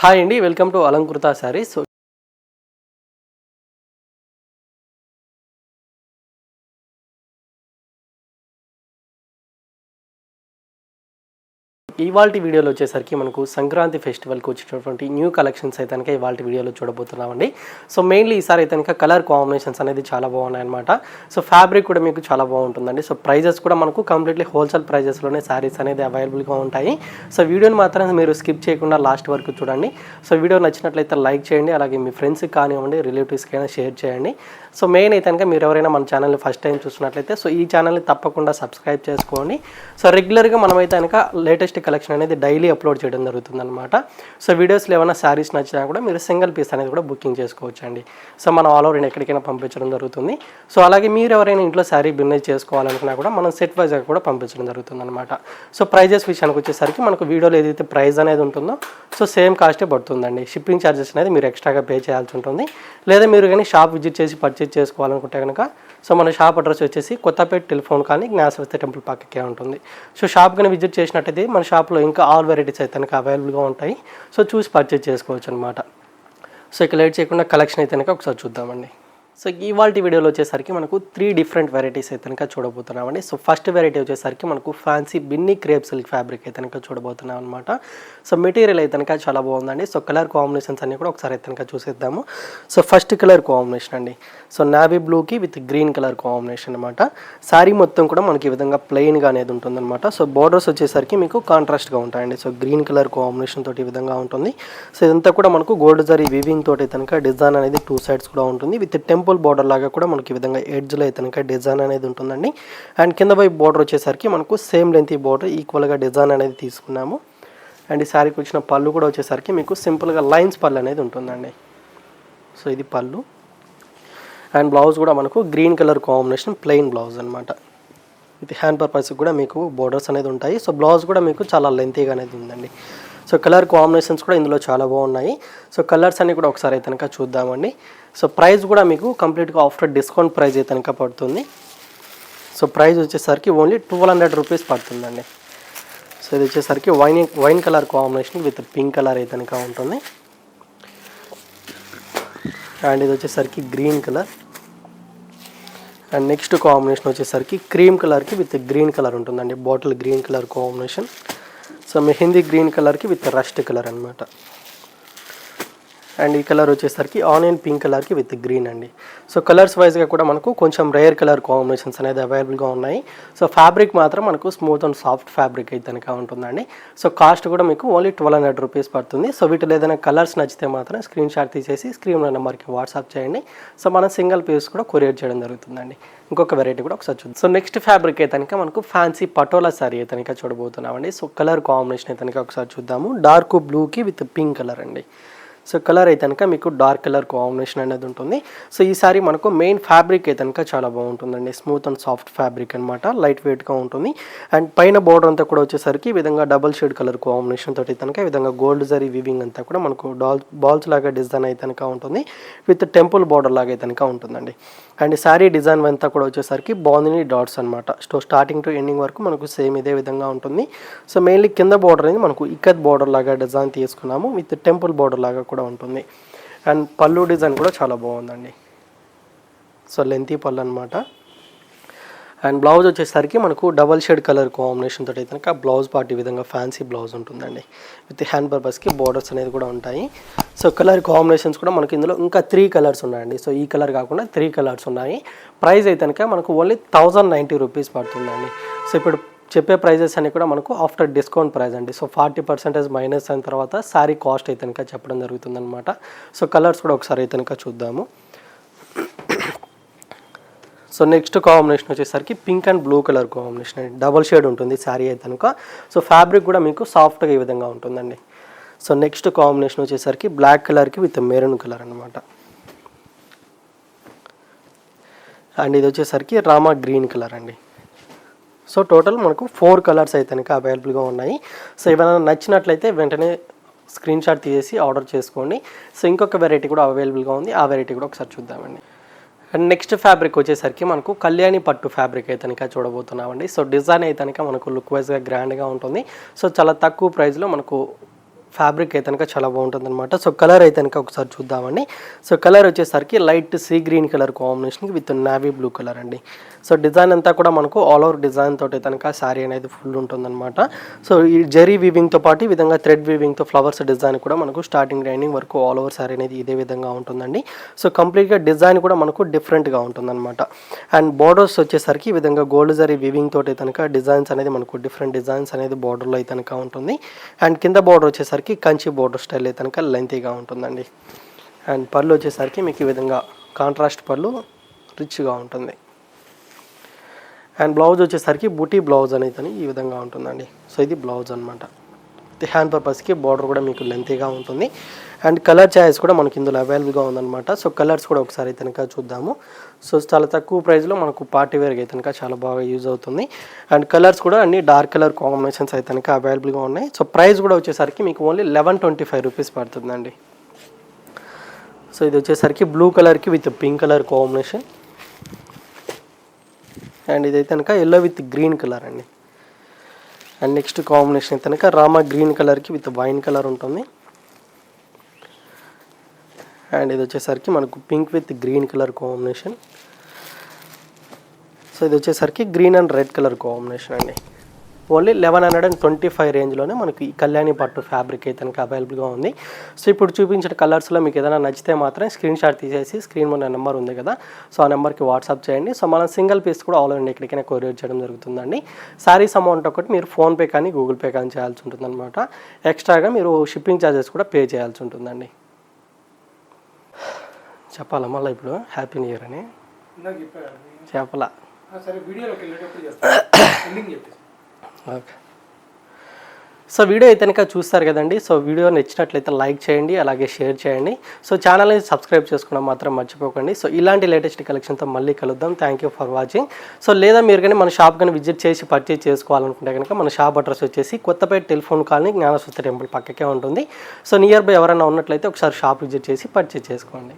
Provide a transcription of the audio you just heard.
Hi అండి, welcome to Alankrita saris. ఇవాల్టి వీడియోలో వచ్చేసరికి మనకు సంక్రాంతి ఫెస్టివల్కి వచ్చేటటువంటి న్యూ కలెక్షన్స్ అయితే కనుక ఇవాల్టి వీడియోలో చూడబోతున్నామండి. సో మెయిన్లీ ఈసారి అయితే కనుక కలర్ కాంబినేషన్స్ అనేది చాలా బాగున్నాయి అనమాట. సో ఫ్యాబ్రిక్ కూడా మీకు చాలా బాగుంటుందండి. సో ప్రైజెస్ కూడా మనకు కంప్లీట్లీ హోల్సేల్ ప్రైజెస్లోనే శారీస్ అనేది అవైలబుల్గా ఉంటాయి. సో వీడియోని మాత్రం మీరు స్కిప్ చేయకుండా లాస్ట్ వరకు చూడండి. సో వీడియో నచ్చినట్లయితే లైక్ చేయండి, అలాగే మీ ఫ్రెండ్స్కి కానివ్వండి, రిలేటివ్స్కి అయినా షేర్ చేయండి. సో మెయిన్ అయితే కనుక మీరు ఎవరైనా మన ఛానల్ని ఫస్ట్ టైం చూస్తున్నట్లయితే సో ఈ ఛానల్ని తప్పకుండా సబ్స్క్రైబ్ చేసుకోండి. సో రెగ్యులర్గా మనమైతే కనుక లేటెస్ట్ కలెక్షన్ అనేది డైలీ అప్లోడ్ చేయడం జరుగుతుందన్నమాట. సో వీడియోస్లో ఏమైనా శారీస్ నచ్చినా కూడా మీరు సింగిల్ పీస్ అనేది కూడా బుకింగ్ చేసుకోవచ్చు అండి. సో మనం ఆల్ ఓవర్ ఎక్కడికైనా పంపించడం జరుగుతుంది. సో అలాగే మీరు ఎవరైనా ఇంట్లో శారీ బిజినెస్ చేసుకోవాలనుకున్నా కూడా మనం సెట్ వైజ్గా కూడా పంపించడం జరుగుతుందన్నమాట. సో ప్రైజెస్ విషయానికి వచ్చేసరికి మనకు వీడియోలో ఏదైతే ప్రైస్ అనేది ఉంటుందో సో సేమ్ కాస్టే పడుతుందండి. షిప్పింగ్ ఛార్జెస్ అనేది మీరు ఎక్స్ట్రాగా పే చేయాల్సి ఉంటుంది. లేదా మీరు కానీ షాప్ విజిట్ చేసి పర్చేజ్ చేసుకోవాలనుకుంటే కనుక సో మన షాప్ అడ్రస్ వచ్చేసి కొత్తపేట టెలిఫోన్ కానీ జ్ఞానసరస్వతి టెంపుల్ పక్కకే ఉంటుంది. సో షాప్ కానీ విజిట్ చేసినట్టయితే మన షాప్లో ఇంకా ఆల్ వెరైటీస్ అయితే కనుక అవైలబుల్గా ఉంటాయి. సో చూసి పర్చేజ్ చేసుకోవచ్చు అనమాట. సో ఇక లేట్ చేయకుండా కలెక్షన్ అయితే కనుక ఒకసారి చూద్దామండి. సో ఇవాల్టి వీడియోలో వచ్చేసరికి మనకు 3 డిఫరెంట్ వెరైటీస్ అయితే కనుక చూడబోతున్నామండి. సో ఫస్ట్ వెరైటీ వచ్చేసరికి మనకు fancy Binny crepe silk fabric అయితే కనుక చూడబోతున్నాం అనమాట. సో మెటీరియల్ అయితే కనుక చాలా బాగుందండి. సో కలర్ కాంబినేషన్స్ అన్నీ కూడా ఒకసారి అయితే కనుక చూసేద్దాము. సో ఫస్ట్ కలర్ కాంబినేషన్ అండి. సో నావీ బ్లూకి విత్ గ్రీన్ కలర్ కాంబినేషన్ అనమాట. శారీ మొత్తం కూడా మనకి ఈ విధంగా ప్లెయిన్గా అనేది ఉంటుందన్నమాట. సో బోర్డర్స్ వచ్చేసరికి మీకు కాంట్రాస్ట్గా ఉంటాయండి. సో గ్రీన్ కలర్ కాంబినేషన్ తోటి ఈ విధంగా ఉంటుంది. సో ఇదంతా కూడా మనకు గోల్డ్ జరీ వీవింగ్ తోటి కనుక డిజైన్ అనేది 2 సైడ్స్ కూడా ఉంటుంది. విత్ టెంపుల్ బోర్డర్ లాగా కూడా మనకి ఈ విధంగా ఎడ్జ్లో అయితే కనుక డిజైన్ అనేది ఉంటుందండి. అండ్ కింద వైపు బోర్డర్ వచ్చేసరికి మనకు సేమ్ లెంత్ బోర్డర్ ఈక్వల్గా డిజైన్ అనేది తీసుకున్నాము. అండ్ ఈ శారీకి వచ్చిన పళ్ళు కూడా వచ్చేసరికి మీకు సింపుల్గా లైన్స్ పళ్ళు అనేది ఉంటుందండి. సో ఇది పళ్ళు. అండ్ బ్లౌజ్ కూడా మనకు green colour combination plain blouse అనమాట. విత్ హ్యాండ్ పర్పస్కి కూడా మీకు బోర్డర్స్ అనేది ఉంటాయి. సో బ్లౌజ్ కూడా మీకు చాలా లెంతీగా అనేది ఉందండి. సో కలర్ కాంబినేషన్స్ కూడా ఇందులో చాలా బాగున్నాయి. సో కలర్స్ అన్ని కూడా ఒకసారి అయితే కనుక చూద్దామండి. సో ప్రైస్ కూడా మీకు కంప్లీట్గా ఆఫ్టర్ డిస్కౌంట్ ప్రైస్ అయితే కనుక పడుతుంది. సో ప్రైస్ వచ్చేసరికి ఓన్లీ 1200 రూపీస్ పడుతుందండి. సో ఇది వచ్చేసరికి wine colour combination with pink colour అయితే కనుక ఉంటుంది. అండ్ ఇది వచ్చేసరికి green colour. And next combination వచ్చేసరికి క్రీమ్ కలర్కి విత్ గ్రీన్ కలర్ ఉంటుందండి. Bottle green colour combination. So mehndi green కలర్కి విత్ రస్ట్ కలర్ అనమాట. అండ్ ఈ కలర్ వచ్చేసరికి ఆనియన్ పింక్ కలర్కి విత్ గ్రీన్ అండి. సో కలర్స్ వైజ్గా కూడా మనకు కొంచెం రేర్ కలర్ కాంబినేషన్స్ అనేది అవైలబుల్గా ఉన్నాయి. సో ఫ్యాబ్రిక్ మాత్రం మనకు స్మూత్ అండ్ సాఫ్ట్ ఫ్యాబ్రిక్ అయితే కనుక ఉంటుందండి. సో కాస్ట్ కూడా మీకు ఓన్లీ 1200 రూపీస్ పడుతుంది. సో వీటిలో ఏదైనా కలర్స్ నచ్చితే మాత్రం స్క్రీన్ షాట్ తీసేసి స్క్రీన్ నెంబర్కి వాట్సాప్ చేయండి. సో మనం సింగిల్ పీస్ కూడా కొరియర్ చేయడం జరుగుతుందండి. ఇంకొక వెరైటీ కూడా ఒకసారి చూద్దాం. సో నెక్స్ట్ ఫ్యాబ్రిక్ అయితే కనుక మనకు ఫ్యాన్సీ పటోలా శారీ అయితే కనుక చూడబోతున్నామండి. సో కలర్ కాంబినేషన్ అయితే కనుక ఒకసారి చూద్దాము. డార్క్ బ్లూకి విత్ పింక్ కలర్ అండి. సో కలర్ అయితే కనుక మీకు డార్క్ కలర్ కాంబినేషన్ అనేది ఉంటుంది. సో ఈ సారీ మనకు మెయిన్ ఫ్యాబ్రిక్ అయితే కనుక చాలా బాగుంటుందండి. స్మూత్ అండ్ సాఫ్ట్ ఫ్యాబ్రిక్ అనమాట. లైట్ వెయిట్గా ఉంటుంది. అండ్ పైన బోర్డర్ అంతా కూడా వచ్చేసరికి ఈ విధంగా డబల్ షేడ్ కలర్ కాంబినేషన్ తోటి కనుక ఈ విధంగా గోల్డ్ జరీ వీవింగ్ అంతా కూడా మనకు బాల్స్ లాగా డిజైన్ అయితే కనుక ఉంటుంది. విత్ టెంపుల్ బోర్డర్ లాగా అయితే కనుక ఉంటుందండి. అండ్ శారీ డిజైన్ అంతా కూడా వచ్చేసరికి బాగుంది డాట్స్ అనమాట. స్టార్టింగ్ టు ఎండింగ్ వరకు మనకు సేమ్ ఇదే విధంగా ఉంటుంది. సో మెయిన్లీ కింద బోర్డర్ అనేది మనకు ఇక్కత్ బోర్డర్ లాగా డిజైన్ తీసుకున్నాము. విత్ టెంపుల్ బోర్డర్ లాగా కూడా ఉంటుంది. అండ్ పళ్ళు డిజైన్ కూడా చాలా బాగుందండి. సో లెంతీ పళ్ళు అనమాట. అండ్ బ్లౌజ్ వచ్చేసరికి మనకు డబల్ షేడ్ కలర్ కాంబినేషన్ తోటి అయితే కనుక బ్లౌజ్ పార్ట్ ఈ విధంగా ఫ్యాన్సీ బ్లౌజ్ ఉంటుందండి. విత్ హ్యాండ్ పర్పస్కి బోర్డర్స్ అనేది కూడా ఉంటాయి. సో కలర్ కాంబినేషన్స్ కూడా మనకి ఇందులో ఇంకా 3 కలర్స్ ఉన్నాయండి. సో ఈ కలర్ కాకుండా 3 కలర్స్ ఉన్నాయి. ప్రైస్ అయితే కనుక మనకు ఓన్లీ 1090 రూపీస్ పడుతుందండి. సో ఇప్పుడు చెప్పే ప్రైజెస్ అన్నీ కూడా మనకు ఆఫ్టర్ డిస్కౌంట్ ప్రైస్ అండి. సో 40% మైనస్ అయిన తర్వాత శారీ కాస్ట్ అయితే కనుక చెప్పడం జరుగుతుందన్నమాట. సో కలర్స్ కూడా ఒకసారి అయితే కనుక చూద్దాము. సో నెక్స్ట్ కాంబినేషన్ వచ్చేసరికి pink and blue colour combination అండి. డబల్ షేడ్ ఉంటుంది శారీ అయితే కనుక. సో ఫ్యాబ్రిక్ కూడా మీకు సాఫ్ట్గా ఈ విధంగా ఉంటుందండి. సో నెక్స్ట్ కాంబినేషన్ వచ్చేసరికి బ్లాక్ కలర్కి విత్ మెరూన్ కలర్ అనమాట. అండ్ ఇది వచ్చేసరికి రామా గ్రీన్ కలర్ అండి. సో టోటల్ మనకు 4 కలర్స్ అయితే కనుక అవైలబుల్గా ఉన్నాయి. సో ఏమైనా నచ్చినట్లయితే వెంటనే స్క్రీన్ షాట్ తీసేసి ఆర్డర్ చేసుకోండి. సో ఇంకొక వెరైటీ కూడా అవైలబుల్గా ఉంది. ఆ వెరైటీ కూడా ఒకసారి చూద్దామండి. అండ్ నెక్స్ట్ ఫ్యాబ్రిక్ వచ్చేసరికి మనకు కళ్యాణి పట్టు ఫ్యాబ్రిక్ అయితే కనుక చూడబోతున్నామండి. సో డిజైన్ అయితే కనుక మనకు లుక్ వైజ్గా గ్రాండ్గా ఉంటుంది. సో చాలా తక్కువ ప్రైస్లో మనకు ఫ్యాబ్రిక్ అయితే కనుక చాలా బాగుంటుంది అనమాట. సో కలర్ అయితే కనుక ఒకసారి చూద్దామండి. సో కలర్ వచ్చేసరికి లైట్ సీ గ్రీన్ కలర్ కాంబినేషన్కి విత్ నావీ బ్లూ కలర్ అండి. సో డిజైన్ అంతా కూడా మనకు ఆల్ ఓవర్ డిజైన్ తోటి కనుక శారీ అనేది ఫుల్ ఉంటుందన్నమాట. సో ఈ జరీ వీవింగ్తో పాటు ఈ విధంగా థ్రెడ్ వీవింగ్తో ఫ్లవర్స్ డిజైన్ కూడా మనకు స్టార్టింగ్ ఎండింగ్ వరకు ఆల్ ఓవర్ శారీ అనేది ఇదే విధంగా ఉంటుందండి. సో కంప్లీట్గా డిజైన్ కూడా మనకు డిఫరెంట్గా ఉంటుందన్నమాట. అండ్ బోర్డర్స్ వచ్చేసరికి ఈ విధంగా గోల్డ్ జరీ వీవింగ్ తోటి కనుక డిజైన్స్ అనేది మనకు డిఫరెంట్ డిజైన్స్ అనేది బోర్డర్లో అయితే కనుక ఉంటుంది. అండ్ కింద బోర్డర్ వచ్చేసరికి కంచి బోర్డర్ స్టైల్ అయితే కనుక లెంతీగా ఉంటుందండి. అండ్ పళ్ళు వచ్చేసరికి మీకు ఈ విధంగా కాంట్రాస్ట్ పళ్ళు రిచ్గా ఉంటుంది. అండ్ బ్లౌజ్ వచ్చేసరికి బూటీ బ్లౌజ్ అనేది ఈ విధంగా ఉంటుందండి. సో ఇది బ్లౌజ్ అనమాట. హ్యాండ్ పర్పస్కి బార్డర్ కూడా మీకు లెంతీగా ఉంటుంది. అండ్ కలర్ చాయిస్ కూడా మనకి ఇందులో అవైలబుల్గా ఉందన్నమాట. సో కలర్స్ కూడా ఒకసారి కనుక చూద్దాము. సో చాలా తక్కువ ప్రైస్లో మనకు పార్టీ వేర్గా అయితే కనుక చాలా బాగా యూజ్ అవుతుంది. అండ్ కలర్స్ కూడా అన్ని డార్క్ కలర్ కాంబినేషన్స్ అయితే కనుక అవైలబుల్గా ఉన్నాయి. సో ప్రైస్ కూడా వచ్చేసరికి మీకు ఓన్లీ 1125 రూపీస్ పడుతుందండి. సో ఇది వచ్చేసరికి బ్లూ కలర్కి with pink colour combination. And ఇదైతే కనుక ఎల్లో విత్ గ్రీన్ కలర్ అండి. అండ్ నెక్స్ట్ కాంబినేషన్ అయితే కనుక రామా గ్రీన్ కలర్కి విత్ వైన్ కలర్ ఉంటుంది. అండ్ ఇది వచ్చేసరికి మనకు pink with green colour combination. So ఇది వచ్చేసరికి green and red colour combination అండి. ఓన్లీ 1125 రేంజ్లోనే మనకి ఈ కళ్యాణి పట్టు ఫ్యాబ్రిక్ అయితే కనుక అవైలబుల్గా ఉంది. సో ఇప్పుడు చూపించిన కలర్స్లో మీకు ఏదైనా నచ్చితే మాత్రం స్క్రీన్ షాట్ తీసేసి స్క్రీన్ మీద నెంబర్ ఉంది కదా, సో ఆ నెంబర్కి వాట్సాప్ చేయండి. సో మనం సింగిల్ పీస్ కూడా ఆల్ ఓవర్ ఎక్కడికైనా కొరియర్ చేయడం జరుగుతుందండి. శారీస్ అమౌంట్ ఒకటి మీరు ఫోన్పే కానీ గూగుల్ పే కానీ చేయాల్సి ఉంటుందన్నమాట. ఎక్స్ట్రాగా మీరు షిప్పింగ్ ఛార్జెస్ కూడా పే చేయాల్సి ఉంటుందండి. చెప్పాలా మళ్ళీ ఇప్పుడు హ్యాపీ న్యూ ఇయర్ అని చెప్పాలా? ఓకే. సో వీడియో అయితే కనుక చూస్తారు కదండి. సో వీడియో నచ్చినట్లయితే లైక్ చేయండి, అలాగే షేర్ చేయండి. సో ఛానల్ని సబ్స్క్రైబ్ చేసుకోవడం మాత్రం మర్చిపోకండి. సో ఇలాంటి లేటెస్ట్ కలెక్షన్తో మళ్ళీ కలుద్దాం. Thank you for watching. So లేదా మీరు కానీ మన షాప్ కానీ విజిట్ చేసి పర్చేజ్ చేసుకోవాలనుకుంటే కనుక మన షాప్ అడ్రస్ వచ్చేసి కొత్తపేట టెలిఫోన్ కాలనీ జ్ఞానస్వస్తి టెంపుల్ పక్కకే ఉంటుంది. సో నియర్ బై ఎవరైనా ఉన్నట్లయితే ఒకసారి షాప్ విజిట్ చేసి పర్చేజ్ చేసుకోండి.